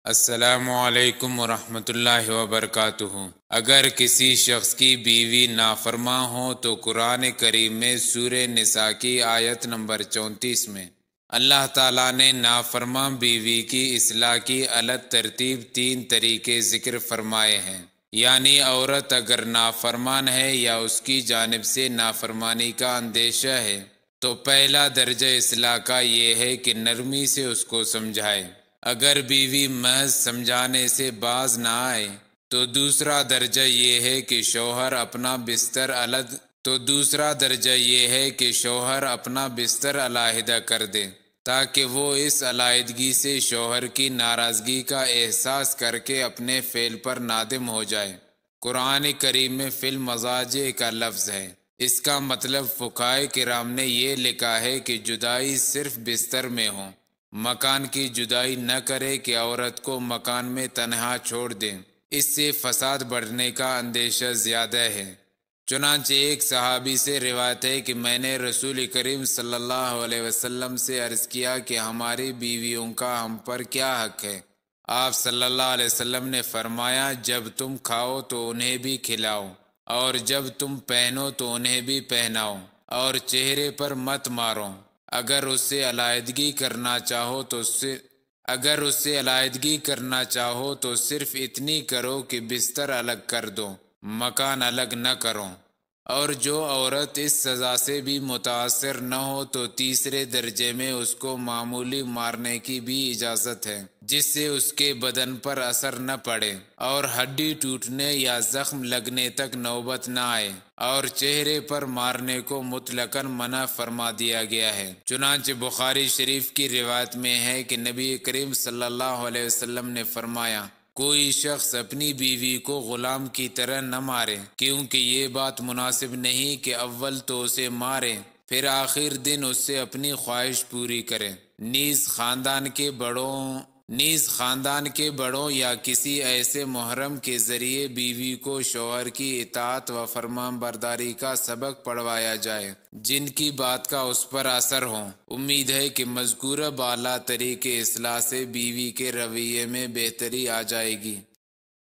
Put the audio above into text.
السلام علیکم ورحمۃ اللہ وبرکاتہ۔ اگر کسی شخص کی بیوی نافرما ہو تو قرآن کریم میں سورہ نساء کی آیت نمبر 34 میں اللہ تعالیٰ نے نافرما بیوی کی اصلاح کی الگ ترتیب 3 طریقے ذکر فرمائے ہیں، یعنی عورت اگر نافرمان ہے یا اس کی جانب سے نافرمانی کا اندیشہ ہے تو پہلا درجہ اصلاح کا یہ ہے کہ نرمی سے اس کو سمجھائے۔ اگر بیوی محض سمجھانے سے باز نہ آئے تو دوسرا درجہ یہ ہے کہ شوہر اپنا بستر علیحدہ کر دے تاکہ وہ اس علیحدگی سے شوہر کی ناراضگی کا احساس کر کے اپنے فعل پر نادم ہو جائے۔ قرآن کریم میں فی المضاجع کا لفظ ہے، اس کا مطلب فقہائے کرام نے یہ لکھا ہے کہ جدائی صرف بستر میں ہو، مکان کی جدائی نہ کرے کہ عورت کو مکان میں تنہا چھوڑ دیں، اس سے فساد بڑھنے کا اندیشہ زیادہ ہے۔ چنانچہ ایک صحابی سے روایت ہے کہ میں نے رسول کریم صلی اللہ علیہ وسلم سے عرض کیا کہ ہماری بیویوں کا ہم پر کیا حق ہے؟ آپ صلی اللہ علیہ وسلم نے فرمایا، جب تم کھاؤ تو انہیں بھی کھلاؤ، اور جب تم پہنو تو انہیں بھی پہناؤ، اور چہرے پر مت مارو۔ اگر اس سے علیحدگی کرنا چاہو تو صرف اتنی کرو کہ بستر الگ کر دو، مکان الگ نہ کرو۔ اور جو عورت اس سزا سے بھی متاثر نہ ہو تو تیسرے درجے میں اس کو معمولی مارنے کی بھی اجازت ہے، جس سے اس کے بدن پر اثر نہ پڑے اور ہڈی ٹوٹنے یا زخم لگنے تک نوبت نہ آئے، اور چہرے پر مارنے کو مطلقاً منع فرما دیا گیا ہے۔ چنانچہ بخاری شریف کی روایت میں ہے کہ نبی کریم صلی اللہ علیہ وسلم نے فرمایا، کوئی شخص اپنی بیوی کو غلام کی طرح نہ مارے، کیونکہ یہ بات مناسب نہیں کہ اول تو اسے مارے پھر آخر دن اس سے اپنی خواہش پوری کرے۔ نیز خاندان کے بڑوں یا کسی ایسے محرم کے ذریعے بیوی کو شوہر کی اطاعت و فرمان برداری کا سبق پڑھوایا جائے جن کی بات کا اس پر اثر ہو۔ امید ہے کہ مذکورہ بالا طریقے اصلاح سے بیوی کے رویے میں بہتری آ جائے گی۔